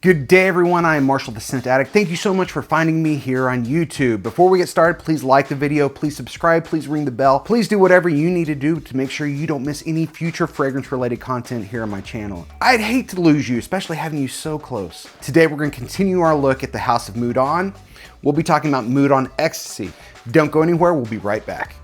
Good day everyone, I am Marshall the Scent Addict. Thank you so much for finding me here on YouTube. Before we get started, please like the video, please subscribe, please ring the bell. Please do whatever you need to do to make sure you don't miss any future fragrance related content here on my channel. I'd hate to lose you, especially having you so close. Today we're going to continue our look at the House of Moudon. We'll be talking about Moudon Extasie. Don't go anywhere, we'll be right back.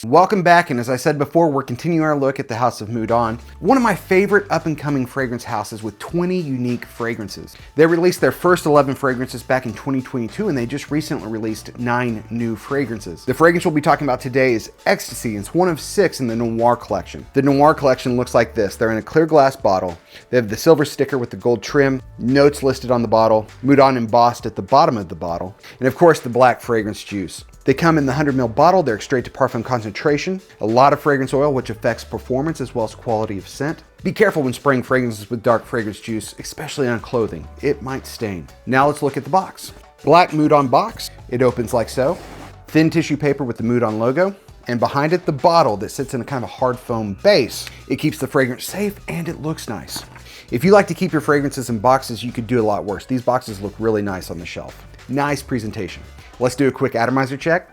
Welcome back, and as I said before, we're continuing our look at the House of Moudon, one of my favorite up-and-coming fragrance houses with 20 unique fragrances. They released their first 11 fragrances back in 2022, and they just recently released 9 new fragrances. The fragrance we'll be talking about today is Extasie, and it's one of 6 in the Noir collection. The Noir collection looks like this. They're in a clear glass bottle. They have the silver sticker with the gold trim, notes listed on the bottle, Moudon embossed at the bottom of the bottle, and of course the black fragrance juice. They come in the 100 ml bottle. They're straight to parfum concentration, a lot of fragrance oil, which affects performance as well as quality of scent. Be careful when spraying fragrances with dark fragrance juice, especially on clothing. It might stain. Now let's look at the box. Black Moudon box. It opens like so. Thin tissue paper with the Moudon logo. And behind it, the bottle that sits in a kind of a hard foam base. It keeps the fragrance safe and it looks nice. If you like to keep your fragrances in boxes, you could do a lot worse. These boxes look really nice on the shelf. Nice presentation. Let's do a quick atomizer check.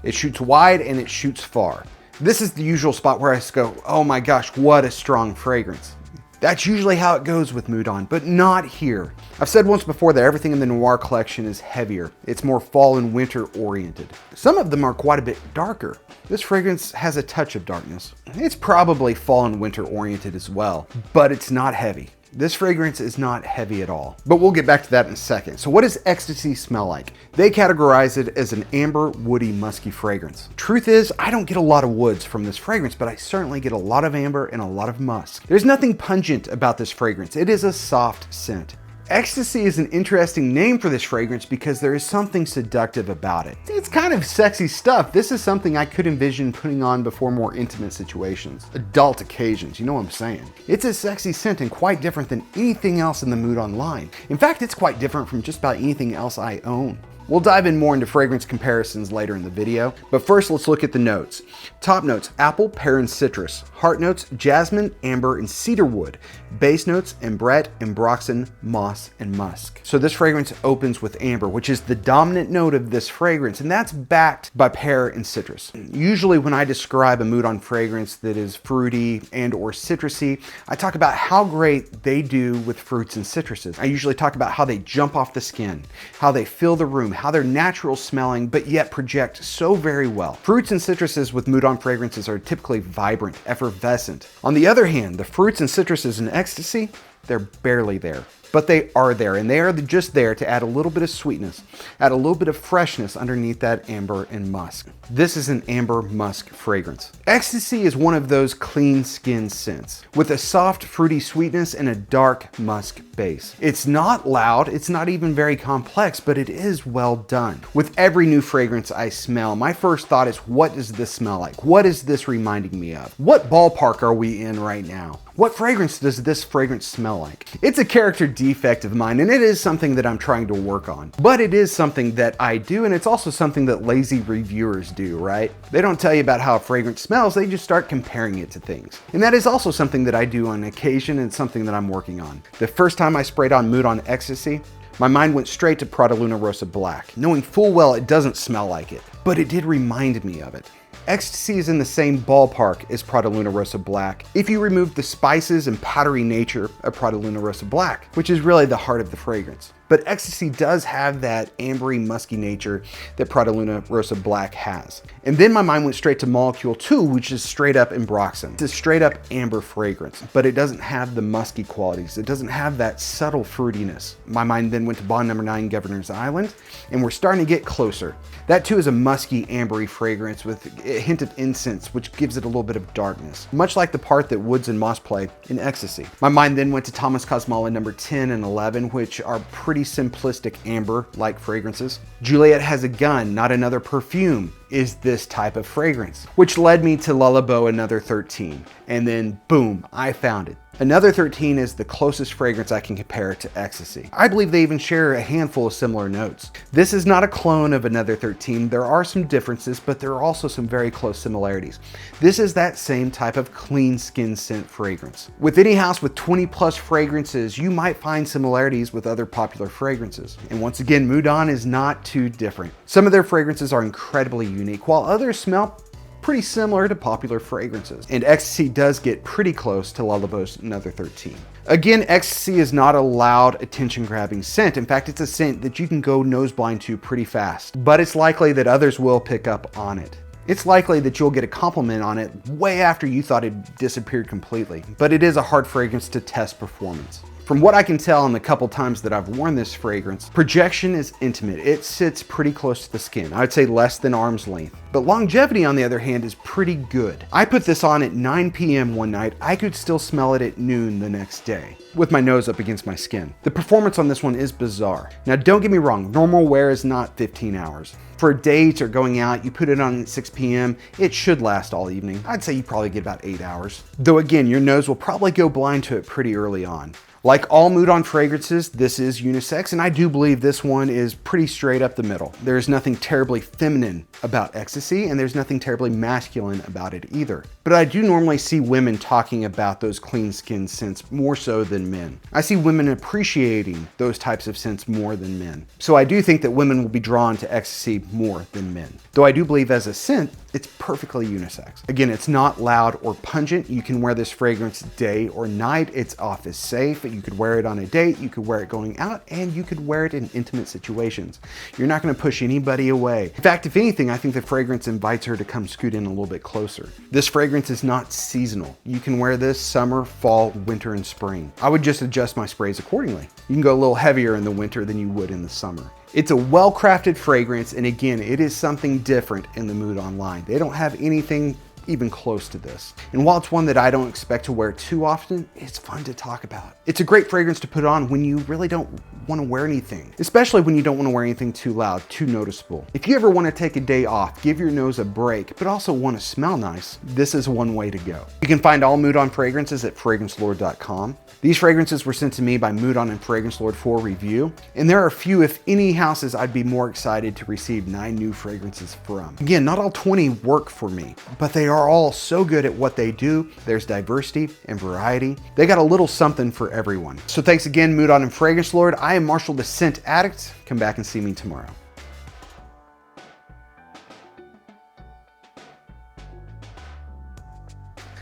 It shoots wide and it shoots far. This is the usual spot where I just go, oh my gosh, what a strong fragrance. That's usually how it goes with Moudon, but not here. I've said once before that everything in the Noir collection is heavier. It's more fall and winter oriented. Some of them are quite a bit darker. This fragrance has a touch of darkness. It's probably fall and winter oriented as well, but it's not heavy. This fragrance is not heavy at all, but we'll get back to that in a second. So what does Extasie smell like? They categorize it as an amber, woody, musky fragrance. Truth is, I don't get a lot of woods from this fragrance, but I certainly get a lot of amber and a lot of musk. There's nothing pungent about this fragrance. It is a soft scent. Extasie is an interesting name for this fragrance because there is something seductive about it. It's kind of sexy stuff. This is something I could envision putting on before more intimate situations, adult occasions, you know what I'm saying. It's a sexy scent and quite different than anything else in the Moudon line. In fact, it's quite different from just about anything else I own. We'll dive in more into fragrance comparisons later in the video, but first let's look at the notes. Top notes, apple, pear, and citrus. Heart notes, jasmine, amber, and cedarwood. Base notes, ambrette, ambroxan, moss, and musk. So this fragrance opens with amber, which is the dominant note of this fragrance, and that's backed by pear and citrus. Usually when I describe a Moudon fragrance that is fruity and or citrusy, I talk about how great they do with fruits and citruses. I usually talk about how they jump off the skin, how they fill the room, how they're natural smelling, but yet project so very well. Fruits and citruses with Moudon fragrances are typically vibrant, effervescent. On the other hand, the fruits and citruses in Extasie, they're barely there. But they are there, and they are just there to add a little bit of sweetness, add a little bit of freshness underneath that amber and musk. This is an amber musk fragrance. Extasie is one of those clean skin scents with a soft fruity sweetness and a dark musk base. It's not loud, it's not even very complex, but it is well done. With every new fragrance I smell, my first thought is, what does this smell like? What is this reminding me of? What ballpark are we in right now? What fragrance does this fragrance smell like? It's a character defect of mine, and it is something that I'm trying to work on. But it is something that I do, and it's also something that lazy reviewers do, right? They don't tell you about how a fragrance smells, they just start comparing it to things. And that is also something that I do on occasion and something that I'm working on. The first time I sprayed on Moudon Extasie, my mind went straight to Prada Luna Rossa Black, knowing full well it doesn't smell like it, but it did remind me of it. Extasie is in the same ballpark as Prada Luna Rossa Black if you remove the spices and powdery nature of Prada Luna Rossa Black, which is really the heart of the fragrance. But Extasie does have that ambery, musky nature that Prada Luna Rossa Black has. And then my mind went straight to Molecule 2, which is straight up ambroxan. It's a straight up amber fragrance, but it doesn't have the musky qualities. It doesn't have that subtle fruitiness. My mind then went to Bond No. 9 Governor's Island, and we're starting to get closer. That too is a musky, ambery fragrance with a hint of incense, which gives it a little bit of darkness, much like the part that woods and moss play in Extasie. My mind then went to Thomas Cosmala No. 10 and 11, which are pretty simplistic amber-like fragrances. Juliet Has a Gun, Not Another Perfume is this type of fragrance, which led me to Lullaby No. 13. And then boom, I found it. Another 13 is the closest fragrance I can compare to Extasie. I believe they even share a handful of similar notes. This is not a clone of Another 13. There are some differences, but there are also some very close similarities. This is that same type of clean skin scent fragrance. With any house with 20 plus fragrances, you might find similarities with other popular fragrances. And once again, Moudon is not too different. Some of their fragrances are incredibly unique, while others smell pretty similar to popular fragrances. And Extasie does get pretty close to Le Labo's Another 13. Again, Extasie is not a loud, attention-grabbing scent. In fact, it's a scent that you can go nose blind to pretty fast, but it's likely that others will pick up on it. It's likely that you'll get a compliment on it way after you thought it disappeared completely, but it is a hard fragrance to test performance. From what I can tell in the couple times that I've worn this fragrance, projection is intimate. It sits pretty close to the skin. I'd say less than arm's length. But longevity, on the other hand, is pretty good. I put this on at 9 p.m. one night. I could still smell it at noon the next day, with my nose up against my skin. The performance on this one is bizarre. Now, don't get me wrong, normal wear is not 15 hours. For a date or going out, you put it on at 6 p.m., it should last all evening. I'd say you probably get about 8 hours. Though again, your nose will probably go blind to it pretty early on. Like all Moudon fragrances, this is unisex, and I do believe this one is pretty straight up the middle. There's nothing terribly feminine about Extasie, and there's nothing terribly masculine about it either. But I do normally see women talking about those clean skin scents more so than men. I see women appreciating those types of scents more than men. So I do think that women will be drawn to Extasie more than men. Though I do believe as a scent, it's perfectly unisex. Again, it's not loud or pungent. You can wear this fragrance day or night. It's office safe. You could wear it on a date, you could wear it going out, and you could wear it in intimate situations. You're not gonna push anybody away. In fact, if anything, I think the fragrance invites her to come scoot in a little bit closer. This fragrance is not seasonal. You can wear this summer, fall, winter, and spring. I would just adjust my sprays accordingly. You can go a little heavier in the winter than you would in the summer. It's a well-crafted fragrance, and again, it is something different in the Moudon line. They don't have anything even close to this. And while it's one that I don't expect to wear too often, it's fun to talk about. It's a great fragrance to put on when you really don't want to wear anything, especially when you don't want to wear anything too loud, too noticeable. If you ever want to take a day off, give your nose a break, but also want to smell nice, this is one way to go. You can find all Moudon fragrances at FragranceLord.com. These fragrances were sent to me by Moudon and Fragrance Lord for review, and there are a few, if any, houses I'd be more excited to receive 9 new fragrances from. Again, not all 20 work for me, but they are all so good at what they do. There's diversity and variety. They got a little something for everyone. So thanks again, Moudon and Fragrance Lord. I am Marshall the Scent Addict. Come back and see me tomorrow.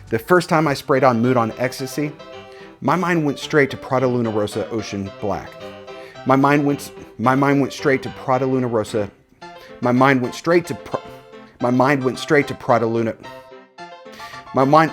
The first time I sprayed on Moudon Extasie, my mind went straight to Prada Luna Rosa Ocean Black. My mind went straight to Prada Luna Rosa. My mind went straight to Prada Luna. My mind